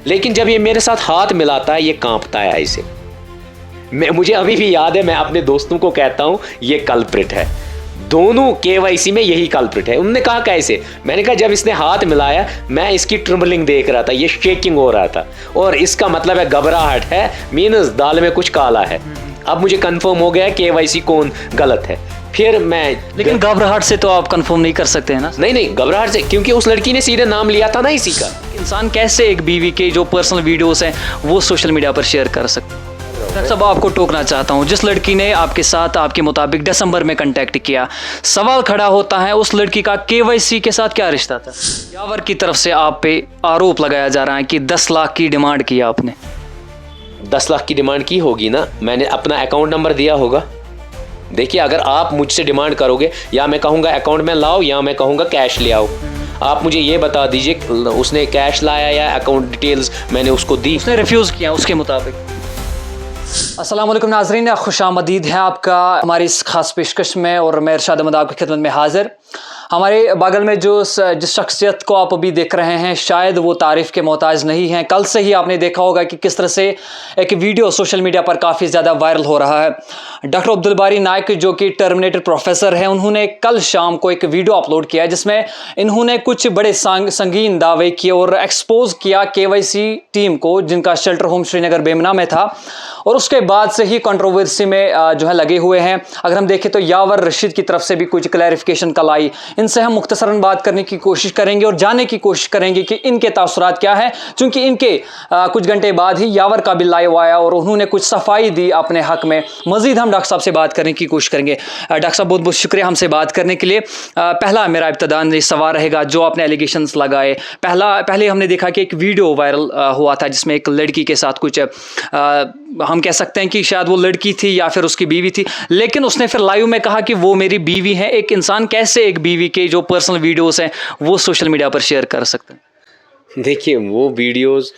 लेकिन जब ये मेरे साथ हाथ मिलाता है ये कांपता है ऐसे। मुझे अभी भी याद है, मैं अपने दोस्तों को कहता हूं ये कल्प्रिट है, दोनों केवाईसी में यही कल्प्रिट है। उन्होंने कहा कैसे? मैंने कहा जब इसने हाथ मिलाया मैं इसकी ट्रिम्बलिंग देख रहा था, ये शेकिंग हो रहा था और इसका मतलब है घबराहट है, मीनस दाल में कुछ काला है। अब मुझे कंफर्म हो गया केवाईसी कौन गलत है। फिर मैं, लेकिन घबराहट से तो आप कंफर्म नहीं कर सकते हैं ना? नहीं घबराहट से, क्योंकि उस लड़की ने सीधे नाम लिया था ना इसी का। इंसान कैसे एक बीवी के जो पर्सनल वीडियोस हैं वो सोशल मीडिया पर शेयर कर सकते हैं? डॉक्टर साहब, आपको टोकना चाहता हूं, जिस लड़की ने आपके साथ आपके मुताबिक दिसंबर में कांटेक्ट किया, सवाल खड़ा होता है उस लड़की का केवाईसी के साथ क्या रिश्ता था? यावर की तरफ से आप पे आरोप लगाया जा रहा है कि 10 लाख की डिमांड की आपने। 10 लाख की डिमांड की होगी ना, मैंने अपना अकाउंट नंबर दिया होगा। देखिए, अगर आप मुझसे डिमांड करोगे, या मैं कहूँगा अकाउंट में लाओ या मैं कहूँगा कैश ले आओ, आप मुझे ये बता दीजिए उसने कैश लाया या अकाउंट डिटेल्स मैंने उसको दी। उसने रिफ्यूज़ किया उसके मुताबिक। अस्सलाम वालेकुम नाज़रीन, खुशामदीद है आपका हमारी इस खास पेशकश में, और मैं इरशाद अहमद आपकी खिदमत में हाजिर। हमारे बगल में जिस शख्सियत को आप अभी देख रहे हैं शायद वो तारीफ़ के मोहताज नहीं हैं। कल से ही आपने देखा होगा कि किस तरह से एक वीडियो सोशल मीडिया पर काफ़ी ज़्यादा वायरल हो रहा है। डॉक्टर अब्दुल बारी नाइक जो कि टर्मिनेटर प्रोफेसर हैं, उन्होंने कल शाम को एक वीडियो अपलोड किया जिसमें इन्होंने कुछ बड़े संगीन दावे किए और एक्सपोज किया केवाईसी टीम को, जिनका शेल्टर होम श्रीनगर बेमना में था, और उसके बाद से ही कंट्रोवर्सी में जो है लगे हुए हैं। अगर हम देखें तो यावर रशीद की तरफ से भी कुछ क्लैरिफिकेशन कल आई, इनसे हम मुख्तसरन बात करने की कोशिश करेंगे और जानने की कोशिश करेंगे कि इनके तासुरात क्या है, क्योंकि इनके कुछ घंटे बाद ही यावर का भी लाइव आया और उन्होंने कुछ सफाई दी अपने हक में। मजीद हम डॉक्टर साहब से बात करने की कोशिश करेंगे। डॉक्टर साहब, बहुत बहुत शुक्रिया हमसे बात करने के लिए। पहला मेरा इब्तदान सवाल रहेगा, जो आपने एलिगेशंस लगाए, पहले हमने देखा कि एक वीडियो वायरल हुआ था जिसमें एक लड़की के साथ कुछ हम कह सकते हैं कि शायद वो लड़की थी या फिर उसकी बीवी थी, लेकिन उसने फिर लाइव में कहा कि वो मेरी बीवी है। एक इंसान कैसे एक बीवी के जो पर्सनल वीडियोस हैं वो सोशल मीडिया पर शेयर कर सकते हैं? देखिए, वो वीडियोस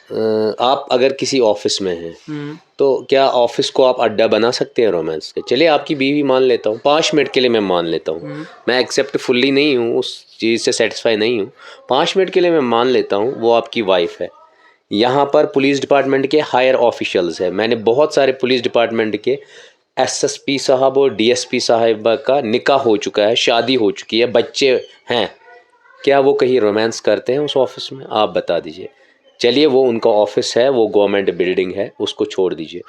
आप अगर किसी ऑफिस में हैं तो क्या ऑफिस को आप अड्डा बना सकते हैं रोमांस के? चलिए आपकी बीवी मान लेता हूँ, 5 मिनट के लिए मैं मान लेता हूँ, मैं एक्सेप्ट फुल्ली नहीं हूँ, उस चीज़ से सेटिस्फाई नहीं हूँ, 5 मिनट के लिए मैं मान लेता हूँ वो आपकी वाइफ है। यहाँ पर पुलिस डिपार्टमेंट के हायर ऑफिशियल्स हैं, मैंने बहुत सारे पुलिस डिपार्टमेंट के एसएसपी साहब और डीएसपी साहब का निकाह हो चुका है, शादी हो चुकी है, बच्चे हैं, क्या वो कहीं रोमांस करते हैं उस ऑफिस में? आप बता दीजिए। चलिए, वो उनका ऑफिस है, वो गवर्नमेंट बिल्डिंग है, उसको छोड़ दीजिए।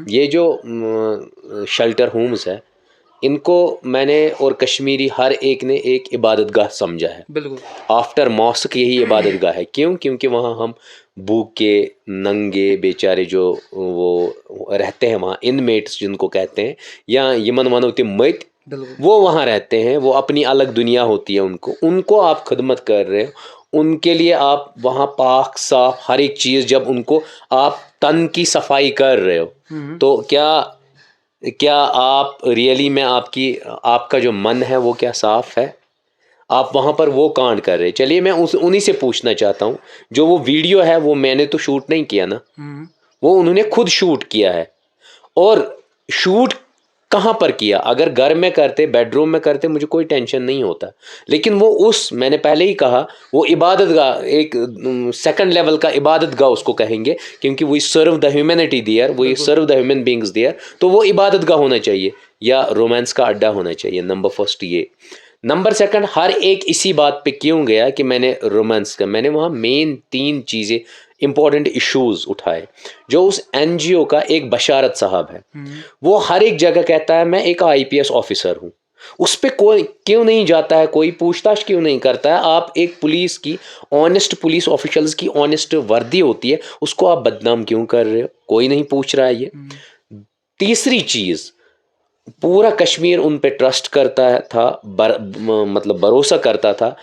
ये जो शेल्टर होम्स है, इनको मैंने और कश्मीरी हर एक ने एक इबादतगाह समझा है। बिल्कुल। आफ्टर मॉस्क यही इबादतगाह है। क्यों? क्योंकि वहाँ हम भूखे नंगे बेचारे जो वो रहते हैं वहाँ, इनमेट्स जिनको कहते हैं, या यमन मनोती मत, वो वहाँ रहते हैं, वो अपनी अलग दुनिया होती है उनको आप खिदमत कर रहे हो, उनके लिए आप वहाँ पाक साफ हर एक चीज़, जब उनको आप तन की सफाई कर रहे हो, तो क्या आप रियली में आपका जो मन है वो क्या साफ है? आप वहाँ पर वो कांड कर रहे हैं। चलिए, मैं उन्हीं से पूछना चाहता हूँ, जो वो वीडियो है वो मैंने तो शूट नहीं किया ना, वो उन्होंने खुद शूट किया है। और शूट कहाँ पर किया? अगर घर में करते, बेडरूम में करते, मुझे कोई टेंशन नहीं होता, लेकिन वो मैंने पहले ही कहा, वो इबादतगाह, एक सेकंड लेवल का इबादतगाह उसको कहेंगे, क्योंकि वो सर्व द ह्यूमैनिटी देयर, वो serve the human beings there, तो वो इबादतगाह होना चाहिए या रोमांस का अड्डा होना चाहिए। नंबर फर्स्ट ये। नंबर सेकंड, हर एक इसी बात पे क्यों गया कि मैंने रोमांस का, मैंने वहाँ मेन 3 चीज़ें इंपॉर्टेंट इश्यूज उठाए। जो उस एनजीओ का एक बशारत साहब है, वो हर एक जगह कहता है मैं एक आईपीएस ऑफिसर हूँ, उस पर कोई क्यों नहीं जाता है, कोई पूछताछ क्यों नहीं करता है? आप एक पुलिस की ऑनेस्ट, पुलिस ऑफिशियल्स की ऑनेस्ट वर्दी होती है, उसको आप बदनाम क्यों कर रहे हो? कोई नहीं पूछ रहा है ये। तीसरी चीज़, पूरा कश्मीर उन पे ट्रस्ट करता था, मतलब भरोसा करता था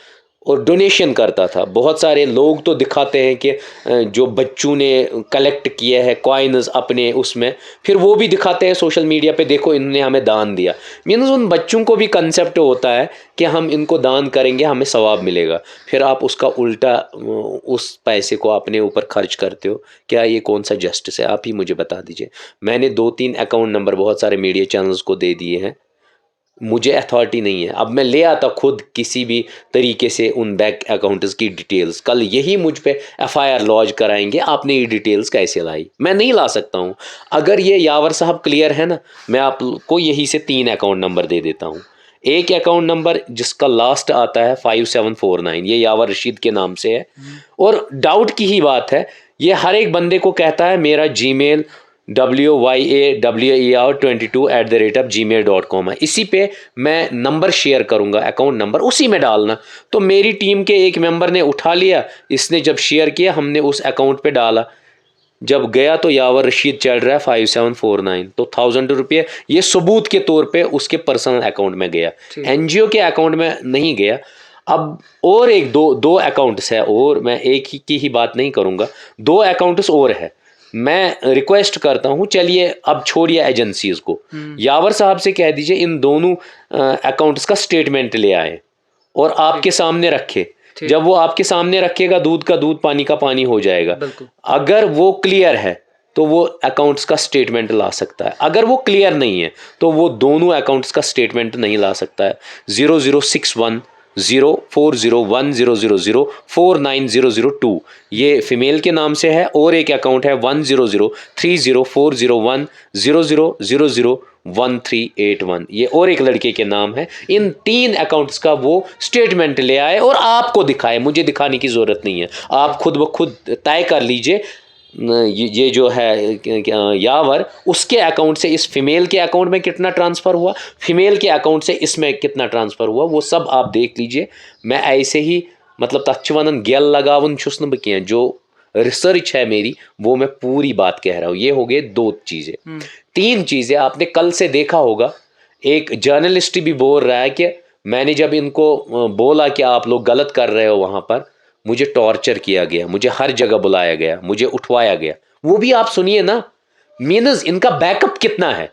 और डोनेशन करता था। बहुत सारे लोग तो दिखाते हैं कि जो बच्चों ने कलेक्ट किया है कॉइन्स अपने उसमें, फिर वो भी दिखाते हैं सोशल मीडिया पे, देखो इन्होंने हमें दान दिया। मीन्स उन बच्चों को भी कंसेप्ट होता है कि हम इनको दान करेंगे हमें सवाब मिलेगा, फिर आप उसका उल्टा उस पैसे को अपने ऊपर खर्च करते हो। क्या ये कौन सा जस्टिस है? आप ही मुझे बता दीजिए। मैंने 2-3 अकाउंट नंबर बहुत सारे मीडिया चैनल्स को दे दिए हैं, मुझे अथॉरिटी नहीं है। अब मैं ले आता खुद किसी भी तरीके से उन बैंक अकाउंट्स की डिटेल्स, कल यही मुझ पे एफआईआर लॉन्च कराएंगे आपने ये डिटेल्स कैसे लाई। मैं नहीं ला सकता हूँ। अगर ये यावर साहब क्लियर है ना, मैं आपको यही से 3 अकाउंट नंबर दे देता हूँ। एक अकाउंट नंबर जिसका लास्ट आता है 5749, ये यावर रशीद के नाम से है। और डाउट की ही बात है, ये हर एक बंदे को कहता है मेरा जीमेल WYAWER22@gmail.com है। इसी पे मैं नंबर शेयर करूंगा, अकाउंट नंबर उसी में डालना। तो मेरी टीम के एक मेंबर ने उठा लिया, इसने जब शेयर किया हमने उस अकाउंट पे डाला, जब गया तो यावर रशीद चल रहा है 5749, तो 1000 रुपये ये सबूत के तौर पे उसके पर्सनल अकाउंट में गया, एनजीओ के अकाउंट में नहीं गया। अब और एक दो अकाउंट्स है, और मैं एक ही की ही बात नहीं करूंगा, 2 अकाउंट्स और है। मैं रिक्वेस्ट करता हूं, चलिए अब छोड़िए एजेंसीज को, यावर साहब से कह दीजिए इन दोनों अकाउंट्स का स्टेटमेंट ले आए और आपके सामने रखे। जब वो आपके सामने रखेगा, दूध का दूध पानी का पानी हो जाएगा। अगर वो क्लियर है तो वो अकाउंट्स का स्टेटमेंट ला सकता है, अगर वो क्लियर नहीं है तो वो दोनों अकाउंट्स का स्टेटमेंट नहीं ला सकता है। 0061040100049002 ये फीमेल के नाम से है, और एक अकाउंट है 1003040100001381, ये और एक लड़के के नाम है। इन 3 अकाउंट्स का वो स्टेटमेंट ले आए और आपको दिखाए, मुझे दिखाने की ज़रूरत नहीं है। आप खुद ब खुद तय कर लीजिए ये जो है यावर, उसके अकाउंट से इस फीमेल के अकाउंट में कितना ट्रांसफ़र हुआ, फीमेल के अकाउंट से इसमें कितना ट्रांसफ़र हुआ, वो सब आप देख लीजिए। मैं ऐसे ही मतलब तथ वन गेल लगावन छुस न बह, जो रिसर्च है मेरी वो मैं पूरी बात कह रहा हूँ। ये हो गए 2 चीज़ें। 3 चीज़ें आपने कल से देखा होगा, एक जर्नलिस्ट भी बोल रहा है कि मैंने जब इनको बोला कि आप लोग गलत कर रहे हो वहाँ पर, मुझे टॉर्चर किया गया, मुझे हर जगह बुलाया गया, मुझे उठवाया गया। वो भी आप सुनिए ना, मीनस इनका बैकअप कितना है।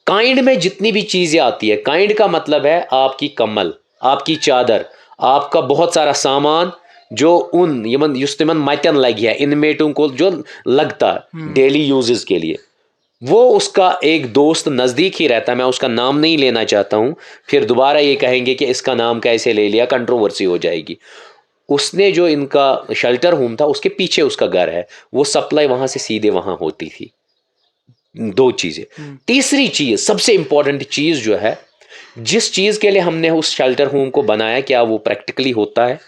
काइंड में जितनी भी चीज़ें आती है, काइंड का मतलब है आपकी कम्बल, आपकी चादर, आपका बहुत सारा सामान जो उन यमन युस्तमन मतन लगी है, इनमेटों को जो लगता डेली यूजेस के लिए, वो उसका एक दोस्त नज़दीक ही रहता है, मैं उसका नाम नहीं लेना चाहता हूँ, फिर दोबारा ये कहेंगे कि इसका नाम कैसे ले लिया, कंट्रोवर्सी हो जाएगी। उसने जो इनका शेल्टर होम था उसके पीछे उसका घर है, वो सप्लाई वहाँ से सीधे वहाँ होती थी। 2 चीज़ें। तीसरी चीज़, सबसे इंपॉर्टेंट चीज़ जो है, जिस चीज़ के लिए हमने उस शेल्टर होम को बनाया, क्या वो प्रैक्टिकली होता है?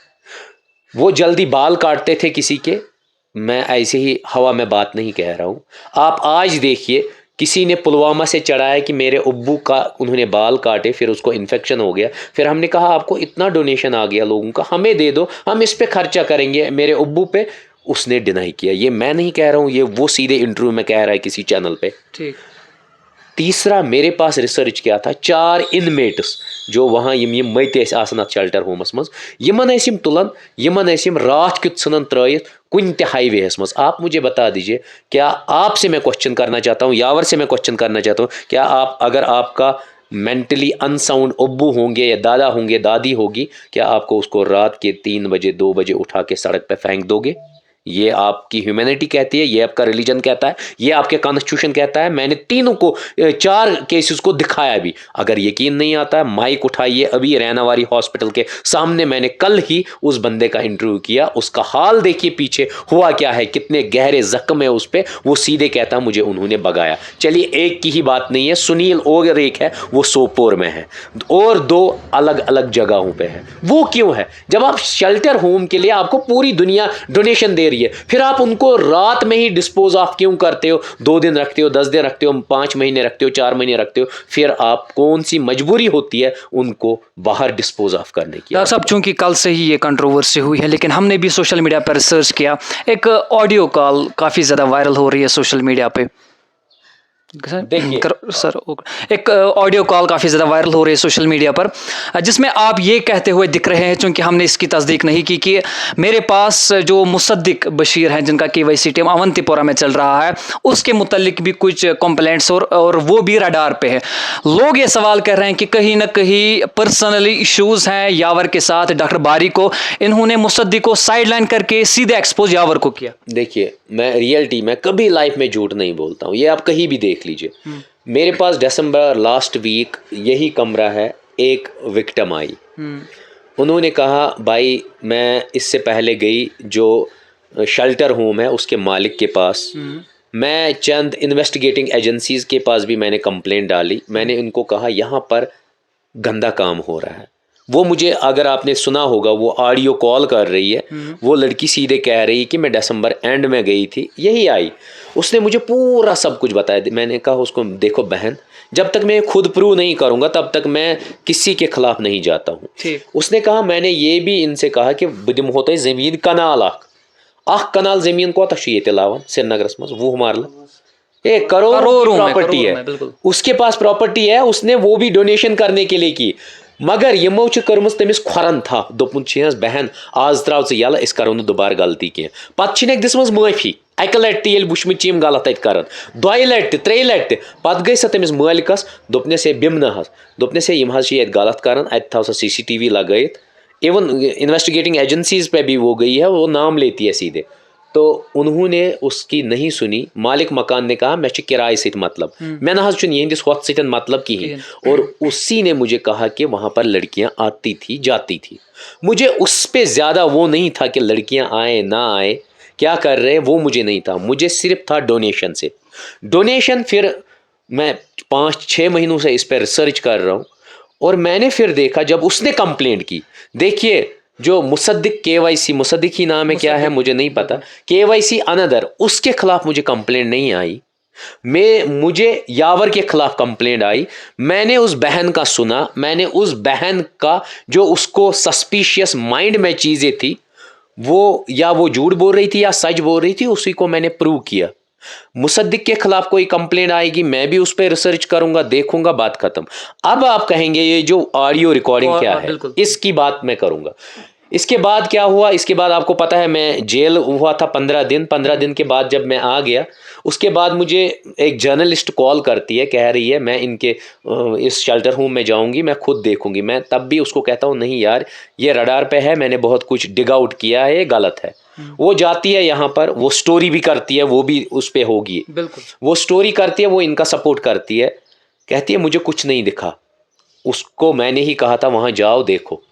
वो जल्दी बाल काटते थे किसी के, मैं ऐसे ही हवा में बात नहीं कह रहा हूँ। आप आज देखिए, किसी ने पुलवामा से चढ़ाया कि मेरे अब्बू का उन्होंने बाल काटे, फिर उसको इन्फेक्शन हो गया, फिर हमने कहा आपको इतना डोनेशन आ गया लोगों का, हमें दे दो, हम इस पे खर्चा करेंगे मेरे अब्बू पे। उसने डिनाई किया। ये मैं नहीं कह रहा हूँ, ये वो सीधे इंटरव्यू में कह रहा है किसी चैनल पे। ठीक। तीसरा, मेरे पास रिसर्च किया था, 4 इनमेट्स जो वहाँ यम मत आसन शेल्टर होमस मज, यमन तुलन, यमन रात क्युत सन त्रयित कुन ते हाईवेस मज। आप मुझे बता दीजिए, क्या आपसे मैं क्वेश्चन करना चाहता हूँ, यावर से मैं क्वेश्चन करना चाहता हूँ, क्या आप, अगर आपका मेंटली अनसाउंड अब्बू होंगे या दादा होंगे, दादी होगी, क्या आपको उसको रात के 3 बजे 2 बजे उठा के सड़क पे फेंक दोगे? ये आपकी ह्यूमैनिटी कहती है, ये आपका रिलीजन कहता है, ये आपके कॉन्स्टिट्यूशन कहता है। मैंने तीनों को 4 केसेस को दिखाया भी। अगर यकीन नहीं आता, माइक उठाइए, अभी रैनावारी हॉस्पिटल के सामने मैंने कल ही उस बंदे का इंटरव्यू किया, उसका हाल देखिए पीछे हुआ क्या है, कितने गहरे जख्म है उस पर। वो सीधे कहता मुझे उन्होंने भगाया। चलिए, एक की ही बात नहीं है, सुनील और एक है वो सोपोर में है, और 2 अलग अलग जगहों पे है। वो क्यों है? जब आप शेल्टर होम के लिए आपको पूरी दुनिया डोनेशन दे रही है, फिर आप उनको रात में ही डिस्पोज ऑफ क्यों करते हो? 2 दिन रखते हो, 10 दिन रखते हो, 5 महीने रखते हो, 4 महीने रखते हो, फिर आप कौन सी मजबूरी होती है उनको बाहर डिस्पोज ऑफ करने की? डॉक्टर साहब, चूंकि कल से ही ये कंट्रोवर्सी हुई है, लेकिन हमने भी सोशल मीडिया पर रिसर्च किया, एक ऑडियो कॉल काफ़ी ज़्यादा वायरल हो रही है सोशल मीडिया पे। सर, एक ऑडियो कॉल काफ़ी ज़्यादा वायरल हो रही है सोशल मीडिया पर, जिसमें आप ये कहते हुए दिख रहे हैं, चूँकि हमने इसकी तस्दीक नहीं की, कि मेरे पास जो मुसद्दिक बशीर हैं, जिनका KYC टीम अवंतीपोरा में चल रहा है, उसके मुतल्लिक भी कुछ कंप्लेंट्स और वो भी रडार पे है। लोग ये सवाल कर रहे हैं कि कहीं ना कहीं पर्सनली इश्यूज़ हैं यावर के साथ, डॉक्टर बारी को, इन्होंने मुसद्दिक को साइडलाइन करके सीधे एक्सपोज यावर को किया। देखिए, मैं रियलिटी में कभी लाइफ में झूठ नहीं बोलता हूँ, ये आप कहीं भी देख लीजिए। मेरे पास दिसंबर लास्ट वीक यही कमरा है, एक विक्टिम आई। उन्होंने कहा भाई मैं इससे पहले गई जो शेल्टर होम है उसके मालिक के पास, मैं चंद इन्वेस्टिगेटिंग एजेंसीज के पास भी मैंने कंप्लेंट डाली। मैंने उनको कहा यहाँ पर गंदा काम हो रहा है। वो मुझे, अगर आपने सुना होगा, वो ऑडियो कॉल कर रही है। वो लड़की सीधे कह रही है कि मैं दिसंबर एंड में गई थी, यही आई, उसने मुझे पूरा सब कुछ बताया। मैंने कहा उसको देखो बहन, जब तक मैं खुद प्रूव नहीं करूँगा तब तक मैं किसी के खिलाफ नहीं जाता हूँ। उसने कहा मैंने ये भी इनसे कहा कि बदिम होता है ज़मीन कनाल अख कनाल ज़मीन कोता ये लावन श्रीनगरस मज वो मारल 1 करोड़ प्रॉपर्टी है, उसके पास प्रॉपर्टी है, उसने वो भी डोनेशन करने के लिए की। मगर यमो कर्म तमिस खुरन था दोपन बहन आज त्राव यल इस करो दोबारा गलती कह पे दिसम माफी अक लट वुचम गलत अत कर 2 लट 3 लट पे गई सो तमिस मालिकस दोपनस बिम न दोपनस ये गलत कर अत थव CCTV लगात। इवन इन्वेस्टिगेटिंग एजेंसीज पे भी वो गई है, वो नाम लेती है सीधे। तो उन्होंने उसकी नहीं सुनी। मालिक मकान ने कहा मैं किराए से मतलब मैं ना यहंदिस वत सत मतलब कहें। और उसी ने मुझे कहा कि वहाँ पर लड़कियाँ आती थी जाती थी। मुझे उस पर ज़्यादा वो नहीं था कि लड़कियाँ आए ना आए क्या कर रहे, वो मुझे नहीं था। मुझे सिर्फ था डोनेशन से डोनेशन। फिर मैं 5-6 महीनों से इस पर रिसर्च कर रहा हूँ और मैंने फिर देखा जब उसने कंप्लेंट की। देखिए जो मुसद्दिक KYC मुसद्दिक ही नाम है, क्या है मुझे नहीं पता, KYC अनदर, उसके खिलाफ मुझे कंप्लेंट नहीं आई। मुझे यावर के खिलाफ कंप्लेंट आई। मैंने उस बहन का सुना, मैंने उस बहन का जो उसको सस्पिशियस माइंड में चीज़ें थी, वो या वो झूठ बोल रही थी या सच बोल रही थी, उसी को मैंने प्रूव किया। मुसद्दिक के खिलाफ कोई कंप्लेंट आएगी मैं भी उस पर रिसर्च करूंगा, देखूंगा, बात खत्म। अब आप कहेंगे ये जो ऑडियो रिकॉर्डिंग क्या है, इसकी बात मैं करूंगा। इसके बाद क्या हुआ, इसके बाद आपको पता है मैं जेल हुआ था 15 दिन। 15 दिन के बाद जब मैं आ गया, उसके बाद मुझे एक जर्नलिस्ट कॉल करती है, कह रही है मैं इनके इस शेल्टर होम में जाऊंगी, मैं खुद देखूंगी। मैं तब भी उसको कहता हूँ नहीं यार, ये रडार पे है, मैंने बहुत कुछ डिग आउट किया है, ये गलत है। वो जाती है यहाँ पर, वो स्टोरी भी करती है, वो भी उस पर होगी, वो स्टोरी करती है, वो इनका सपोर्ट करती है, कहती है मुझे कुछ नहीं दिखा। उसको मैंने ही कहा था वहाँ जाओ देखो।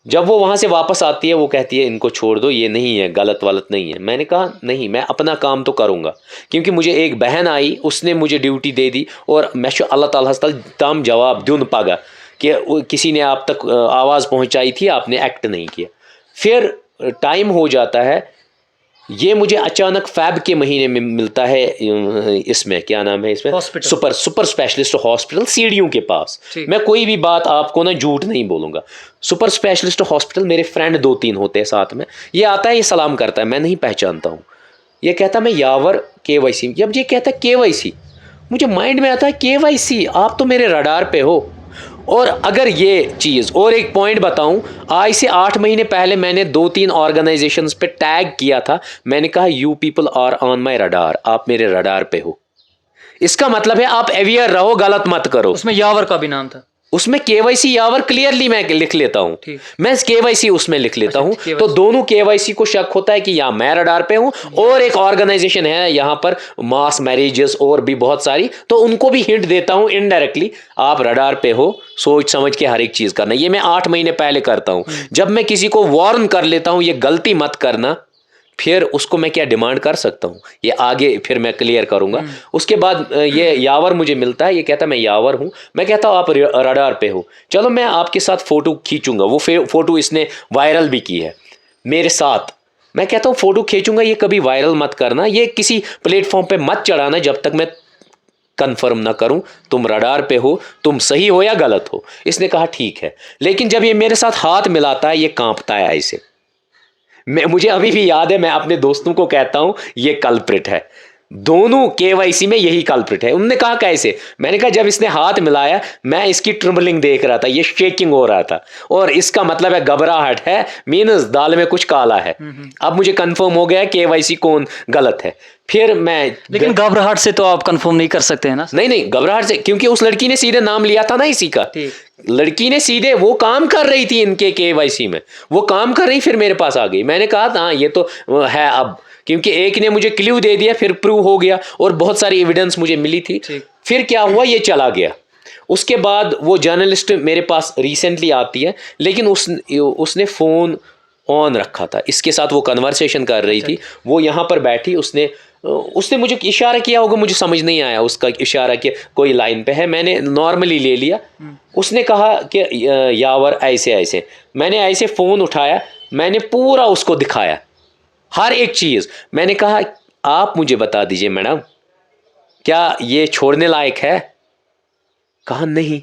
जब वो वहाँ से वापस आती है वो कहती है इनको छोड़ दो, ये नहीं है, गलत वलत नहीं है। मैंने कहा नहीं, मैं अपना काम तो करूँगा, क्योंकि मुझे एक बहन आई, उसने मुझे ड्यूटी दे दी और मैं अल्लाह ताला तम जवाब दून पागा कि किसी ने आप तक आवाज़ पहुँचाई थी, आपने एक्ट नहीं किया। फिर टाइम हो जाता है, ये मुझे अचानक फैब के महीने में मिलता है, इसमें क्या नाम है, इसमें सुपर स्पेशलिस्ट हॉस्पिटल सीढ़ियों के पास। मैं कोई भी बात आपको ना झूठ नहीं बोलूँगा। सुपर स्पेशलिस्ट हॉस्पिटल, मेरे फ्रेंड 2-3 होते हैं साथ में। ये आता है, ये सलाम करता है, मैं नहीं पहचानता हूँ। ये कहता मैं यावर KYC। जब ये कहता KYC, मुझे माइंड में आता है KYC, आप तो मेरे रडार पे हो। और अगर ये चीज़, और एक पॉइंट बताऊं, आज से 8 महीने पहले मैंने 2-3 ऑर्गेनाइजेशंस पे टैग किया था। मैंने कहा you people are on my radar, आप मेरे रडार पे हो। इसका मतलब है आप अवेयर रहो, गलत मत करो। उसमें यावर का भी नाम था, उसमें KYC यावर क्लियरली मैं लिख लेता हूँ, मैं KYC उसमें लिख लेता हूँ। तो दोनों KYC को शक होता है कि यहाँ मैं रडार पे हूँ, और एक ऑर्गेनाइजेशन है यहाँ पर मास मैरिजेस और भी बहुत सारी, तो उनको भी हिंट देता हूँ इनडायरेक्टली, आप रडार पे हो, सोच समझ के हर एक चीज़ करना। ये मैं 8 महीने पहले करता हूँ। जब मैं किसी को वार्न कर लेता हूँ ये गलती मत करना, फिर उसको मैं क्या डिमांड कर सकता हूँ, ये आगे फिर मैं क्लियर करूँगा। उसके बाद ये यावर मुझे मिलता है, ये कहता मैं यावर हूँ। मैं कहता हूँ आप रडार पे हो, चलो मैं आपके साथ फ़ोटो खींचूंगा। वो फ़ोटो इसने वायरल भी की है मेरे साथ। मैं कहता हूँ फ़ोटो खींचूंगा, ये कभी वायरल मत करना, ये किसी प्लेटफॉर्म पे मत चढ़ाना जब तक मैं कन्फर्म ना करूं तुम रडार पे हो, तुम सही हो या गलत हो। इसने कहा ठीक है। लेकिन जब ये मेरे साथ हाथ मिलाता है, ये कांपता है ऐसे। मुझे अभी भी याद है, मैं अपने दोस्तों को कहता हूं ये कल्प्रिट है, दोनों KYC में यही कल्प्रिट है। उन्होंने कहा कैसे, मैंने कहा जब इसने हाथ मिलाया मैं इसकी ट्रिम्बलिंग देख रहा था, ये शेकिंग हो रहा था, और इसका मतलब है घबराहट है, मीनस दाल में कुछ काला है। अब मुझे कंफर्म हो गया KYC कौन गलत है। फिर मैं, लेकिन घबराहट से तो आप कंफर्म नहीं कर सकते हैं ना? नहीं घबराहट से, क्योंकि उस लड़की ने सीधे नाम लिया था ना इसी का। लड़की ने सीधे, वो काम कर रही थी इनके KYC में, वो काम कर रही, फिर मेरे पास आ गई। मैंने कहा हाँ ये तो है अब, क्योंकि एक ने मुझे क्ल्यू दे दिया, फिर प्रूव हो गया, और बहुत सारी एविडेंस मुझे मिली थी। फिर क्या हुआ, ये चला गया। उसके बाद वो जर्नलिस्ट मेरे पास रिसेंटली आती है, लेकिन उसने फ़ोन ऑन रखा था, इसके साथ वो कन्वर्सेशन कर रही थी, वो यहाँ पर बैठी, उसने मुझे इशारा किया होगा, मुझे समझ नहीं आया उसका इशारा कि कोई लाइन पे है, मैंने नॉर्मली ले लिया। उसने कहा कि यावर ऐसे ऐसे, मैंने ऐसे फ़ोन उठाया, मैंने पूरा उसको दिखाया हर एक चीज़। मैंने कहा आप मुझे बता दीजिए मैडम, क्या ये छोड़ने लायक है? कहा नहीं।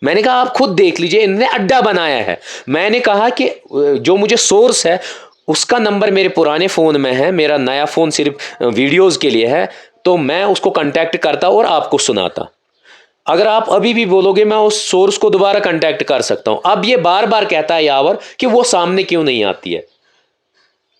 मैंने कहा आप खुद देख लीजिए, इन्होंने अड्डा बनाया है। मैंने कहा कि जो मुझे सोर्स है उसका नंबर मेरे पुराने फ़ोन में है, मेरा नया फ़ोन सिर्फ वीडियोज़ के लिए है, तो मैं उसको कांटेक्ट करता और आपको सुनाता। अगर आप अभी भी बोलोगे मैं उस सोर्स को दोबारा कांटेक्ट कर सकता हूँ। अब ये बार बार कहता है यावर कि वो सामने क्यों नहीं आती है।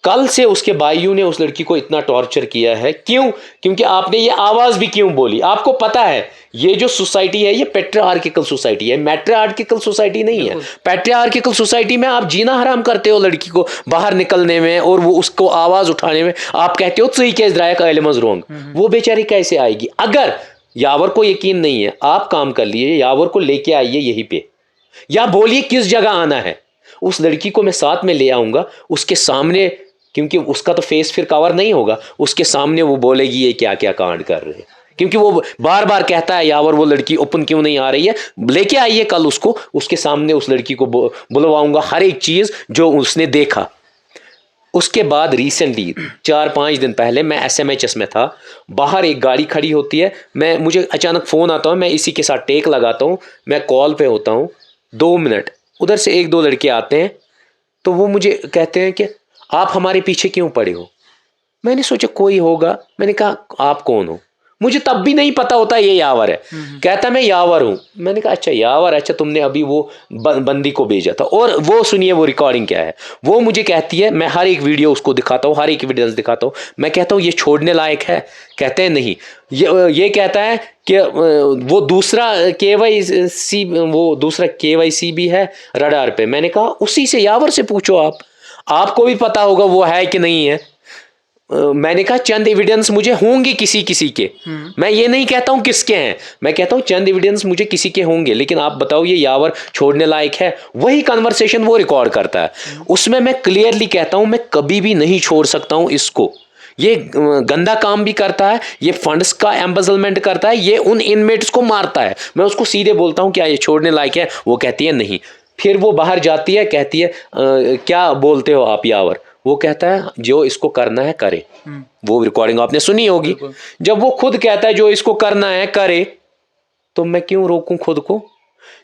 कल से उसके भाइयों ने उस लड़की को इतना टॉर्चर किया है। क्यों? क्योंकि आपने ये आवाज़ भी क्यों बोली। आपको पता है ये जो सोसाइटी है ये पैट्रियार्किकल सोसाइटी है, मैट्रियार्किकल सोसाइटी नहीं है। पैट्रियार्किकल सोसाइटी में आप जीना हराम करते हो लड़की को बाहर निकलने में, और वो उसको आवाज़ उठाने में आप कहते हो सही केस ड्रायक एलिमज रोंग। वो बेचारी कैसे आएगी? अगर यावर को यकीन नहीं है, आप काम कर लिए, यावर को लेके आइए यहीं पे, या बोलिए किस जगह आना है। उस लड़की को मैं साथ में ले आऊँगा, उसके सामने, क्योंकि उसका तो फेस फिर कवर नहीं होगा, उसके सामने वो बोलेगी ये क्या क्या कांड कर रहे हैं। क्योंकि वो बार बार कहता है यावर वो लड़की ओपन क्यों नहीं आ रही है, लेके आइए कल उसको, उसके सामने उस लड़की को बुलवाऊंगा हर एक चीज़ जो उसने देखा। उसके बाद रिसेंटली 4-5 दिन पहले मैं SMHS में था, बाहर एक गाड़ी खड़ी होती है, मुझे अचानक फ़ोन आता हूँ, मैं इसी के साथ टेक लगाता हूँ, मैं कॉल पे होता हूँ, 2 मिनट उधर से 1-2 लड़के आते हैं, तो वो मुझे कहते हैं कि आप हमारे पीछे क्यों पड़े हो। मैंने सोचा कोई होगा, मैंने कहा आप कौन हो। मुझे तब भी नहीं पता होता ये यावर है। कहता मैं यावर हूँ। मैंने कहा अच्छा यावर, अच्छा तुमने अभी वो बंदी को भेजा था। और वो सुनिए वो रिकॉर्डिंग क्या है। वो मुझे कहती है, मैं हर एक वीडियो उसको दिखाता हूँ, हर एक एविडेंस दिखाता हूँ, मैं कहता हूँ ये छोड़ने लायक है। कहते हैं नहीं। ये कहता है कि वो दूसरा KYC भी है रडार पे। मैंने कहा उसी से, यावर से पूछो, आपको भी पता होगा वो है कि नहीं है। मैंने कहा चंद एविडेंस मुझे होंगे किसी के, मैं ये नहीं कहता हूं किसके हैं, मैं कहता हूं चंद एविडेंस मुझे किसी के होंगे, लेकिन आप बताओ ये यावर छोड़ने लायक है। वही कन्वर्सेशन वो रिकॉर्ड करता है, उसमें मैं क्लियरली कहता हूं मैं कभी भी नहीं छोड़ सकता हूं इसको। ये गंदा काम भी करता है, ये फंड्स का एम्बेजलमेंट करता है, ये उन इनमेट्स को मारता है। मैं उसको सीधे बोलता हूं क्या ये छोड़ने लायक है, वो कहती है नहीं। फिर वो बाहर जाती है, कहती है क्या बोलते हो आप यावर। वो कहता है जो इसको करना है करे। वो रिकॉर्डिंग आपने सुनी होगी। जब वो खुद कहता है जो इसको करना है करे, तो मैं क्यों रोकूं खुद को।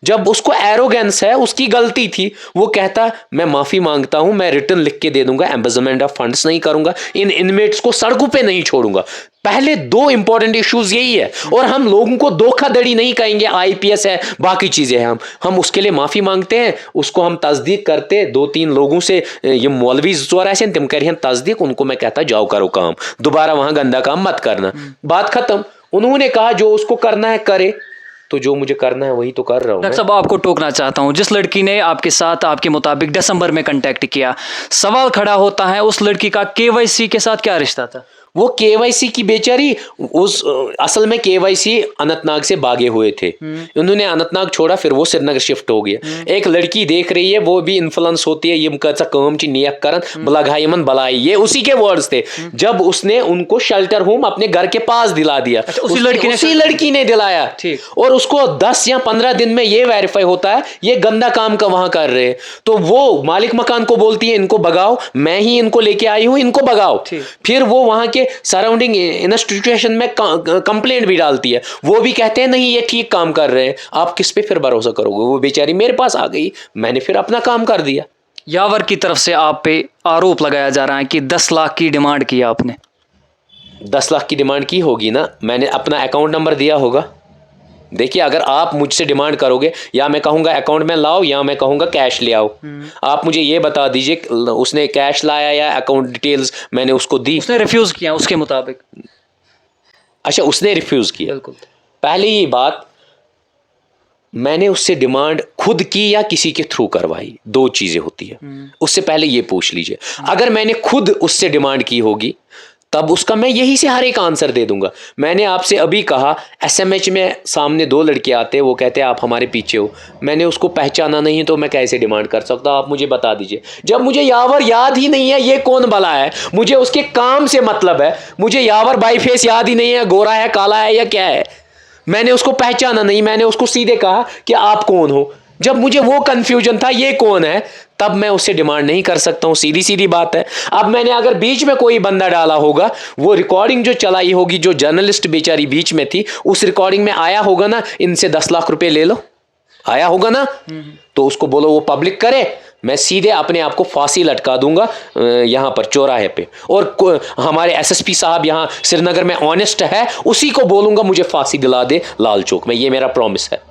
जब उसको एरोगेंस है, उसकी गलती थी, वो कहता मैं माफी मांगता हूं, मैं रिटर्न लिख के दे दूंगा, एम्बेजलमेंट ऑफ फंड्स नहीं करूंगा, इन इनमेट्स को सड़कों पे नहीं छोड़ूंगा। पहले 2 इंपॉर्टेंट इश्यूज यही है। और हम लोगों को धोखाधड़ी नहीं कहेंगे, IPS है, बाकी चीजें हैं, हम उसके लिए माफी मांगते हैं, उसको हम तस्दीक करते 2-3 लोगों से, ये मौलवी जोर ऐसे तुम कह रहे हैं तस्दीक, उनको मैं कहता जाओ करो काम, दोबारा वहां गंदा काम मत करना, बात खत्म। उन्होंने कहा जो उसको करना है करे, तो जो मुझे करना है वही तो कर रहा हूँ। डॉक्टर साहब आपको टोकना चाहता हूँ, जिस लड़की ने आपके साथ आपके मुताबिक दिसंबर में कांटेक्ट किया, सवाल खड़ा होता है उस लड़की का KYC के साथ क्या रिश्ता था। वो KYC की बेचारी, असल में KYC अनंतनाग से भागे हुए थे, उन्होंने अनंतनाग छोड़ा, फिर वो श्रीनगर शिफ्ट हो गया। एक लड़की देख रही है, वो भी इन्फ्लुएंस होती है, ये काम ची नियक करन बलाघायमन बलाई, ये उसी के वर्ड्स थे। जब उसने उनको शेल्टर होम अपने घर के पास दिला दिया, उसी लड़की ने दिलाया, और उसको 10 या 15 दिन में ये वेरीफाई होता है ये गंदा काम का वहां कर रहे हैं, तो वो मालिक मकान को बोलती है इनको भगाओ, मैं ही इनको लेके आई हूं, इनको भगाओ। फिर वो वहां के सराउंडिंग इंस्टीट्यूशन में कंप्लेंट भी डालती है, वो भी कहते हैं नहीं ये ठीक काम कर रहे हैं। आप किस पे फिर भरोसा करोगे। वो बेचारी मेरे पास आ गई, मैंने फिर अपना काम कर दिया। यावर की तरफ से आप पे आरोप लगाया जा रहा है कि 10 लाख की डिमांड की आपने। 10 लाख की डिमांड की होगी ना, मैंने अपना अकाउंट नंबर दिया होगा। देखिए अगर आप मुझसे डिमांड करोगे, या मैं कहूँगा अकाउंट में लाओ, या मैं कहूँगा कैश ले आओ, आप मुझे ये बता दीजिए उसने कैश लाया या अकाउंट डिटेल्स मैंने उसको दी। उसने रिफ्यूज़ किया उसके मुताबिक। अच्छा उसने रिफ्यूज़ किया। बिल्कुल। पहले ही बात, मैंने उससे डिमांड खुद की या किसी के थ्रू करवाई, 2 चीज़ें होती है। उससे पहले ये पूछ लीजिए, अगर मैंने खुद उससे डिमांड की होगी तब उसका मैं यही से हर एक आंसर दे दूंगा। मैंने आपसे अभी कहा एसएमएच में सामने 2 लड़के आते हैं, वो कहते हैं आप हमारे पीछे हो, मैंने उसको पहचाना नहीं तो मैं कैसे डिमांड कर सकता हूँ, आप मुझे बता दीजिए। जब मुझे यावर याद ही नहीं है ये कौन भला है, मुझे उसके काम से मतलब है, मुझे यावर बाई फेस याद ही नहीं है, गोरा है काला है या क्या है, मैंने उसको पहचाना नहीं, मैंने उसको सीधे कहा कि आप कौन हो। जब मुझे वो कंफ्यूजन था ये कौन है, तब मैं उससे डिमांड नहीं कर सकता हूं, सीधी सीधी बात है। अब मैंने अगर बीच में कोई बंदा डाला होगा, वो रिकॉर्डिंग जो चलाई होगी, जो जर्नलिस्ट बेचारी बीच में थी, उस रिकॉर्डिंग में आया होगा ना इनसे 10 लाख रुपए ले लो, आया होगा ना, तो उसको बोलो वो पब्लिक करे, मैं सीधे अपने आप को फांसी लटका दूंगा यहां पर चौराहे पे। और हमारे एसएसपी साहब यहां श्रीनगर में ऑनेस्ट है, उसी को बोलूंगा मुझे फांसी दिला दे लाल चौक में, ये मेरा प्रॉमिस है।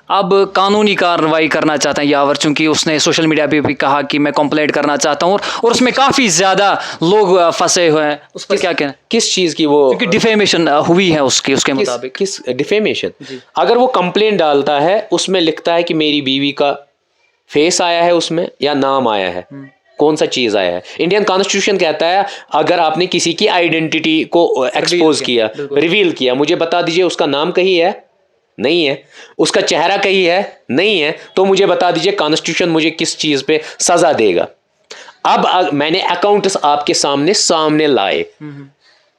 अब कानूनी कार्रवाई करना चाहते हैं यावर, चूंकि उसने सोशल मीडिया पे भी कहा कि मैं कंप्लेंट करना चाहता हूं, और उसमें काफ़ी ज़्यादा लोग फंसे हुए हैं, उस पर क्या कहना? किस चीज़ की? वो क्योंकि डिफेमेशन हुई है उसके मुताबिक। किस डिफेमेशन? अगर वो कंप्लेंट डालता है, उसमें लिखता है कि मेरी बीवी का फेस आया है उसमें या नाम आया है, कौन सा चीज़ आया है? इंडियन कॉन्स्टिट्यूशन कहता है अगर आपने किसी की आइडेंटिटी को एक्सपोज किया, रिवील किया, मुझे बता दीजिए उसका नाम कहीं है, नहीं है, उसका चेहरा कहीं है, नहीं है, तो मुझे बता दीजिए कॉन्स्टिट्यूशन मुझे किस चीज़ पे सज़ा देगा। अब मैंने अकाउंट्स आपके सामने लाए,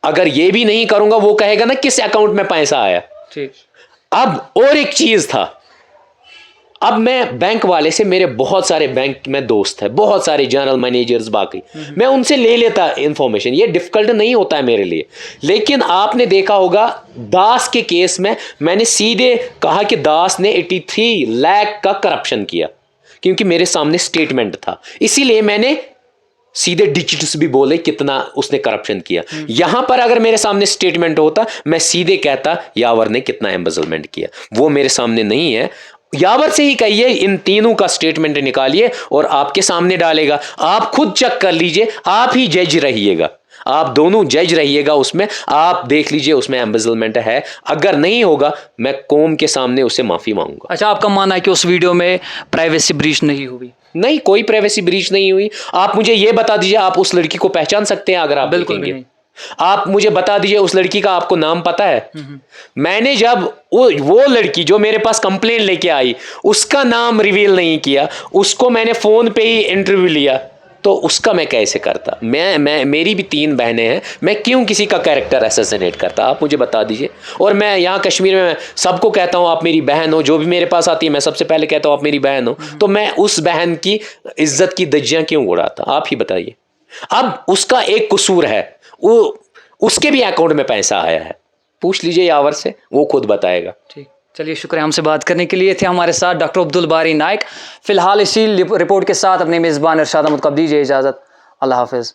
अगर ये भी नहीं करूंगा वो कहेगा ना किस अकाउंट में पैसा आया। ठीक। अब और एक चीज़ था, अब मैं बैंक वाले से, मेरे बहुत सारे बैंक में दोस्त है, बहुत सारे जनरल मैनेजर्स बाकी, मैं उनसे ले लेता इंफॉर्मेशन, ये डिफिकल्ट नहीं होता है मेरे लिए। लेकिन आपने देखा होगा दास के केस में मैंने सीधे कहा कि दास ने 83 लाख का करप्शन किया, क्योंकि मेरे सामने स्टेटमेंट था, इसीलिए मैंने सीधे डिजिट्स भी बोले कितना उसने करप्शन किया। यहां पर अगर मेरे सामने स्टेटमेंट होता, मैं सीधे कहता यावर ने कितना एम्बेजलमेंट किया, वो मेरे सामने नहीं है। यावर से ही कहिए इन तीनों का स्टेटमेंट निकालिए और आपके सामने डालेगा, आप खुद चेक कर लीजिए, आप ही जज रहिएगा, आप दोनों जज रहिएगा, उसमें आप देख लीजिए उसमें एम्बेजलमेंट है, अगर नहीं होगा मैं कौम के सामने उससे माफी मांगूंगा। अच्छा, आपका मानना है कि उस वीडियो में प्राइवेसी ब्रीच नहीं हुई? नहीं, कोई प्राइवेसी ब्रीच नहीं हुई। आप मुझे यह बता दीजिए आप उस लड़की को पहचान सकते हैं? अगर आप बिल्कुल देखेंगे नहीं। आप मुझे बता दीजिए उस लड़की का आपको नाम पता है? मैंने जब वो लड़की जो मेरे पास कंप्लेंट लेके आई उसका नाम रिवील नहीं किया, उसको मैंने फोन पे ही इंटरव्यू लिया, तो उसका मैं कैसे करता? मैं मेरी भी 3 बहनें हैं, मैं क्यों किसी का कैरेक्टर असैसिनेट करता? आप मुझे बता दीजिए। और मैं यहाँ कश्मीर में सबको कहता हूँ आप मेरी बहन हो, जो भी मेरे पास आती है मैं सबसे पहले कहता हूँ आप मेरी बहन हो, तो मैं उस बहन की इज्जत की धज्जियां क्यों उड़ाता? आप ही बताइए। अब उसका एक कसूर है, वो उसके भी अकाउंट में पैसा आया है, पूछ लीजिए यावर से, वो खुद बताएगा। ठीक, चलिए शुक्रिया हमसे बात करने के लिए। थे हमारे साथ डॉक्टर अब्दुल बारी नाइक। फिलहाल इसी रिपोर्ट के साथ अपने मेज़बान इरशाद अहमद को दीजिए इजाज़त। अल्लाह हाफिज़।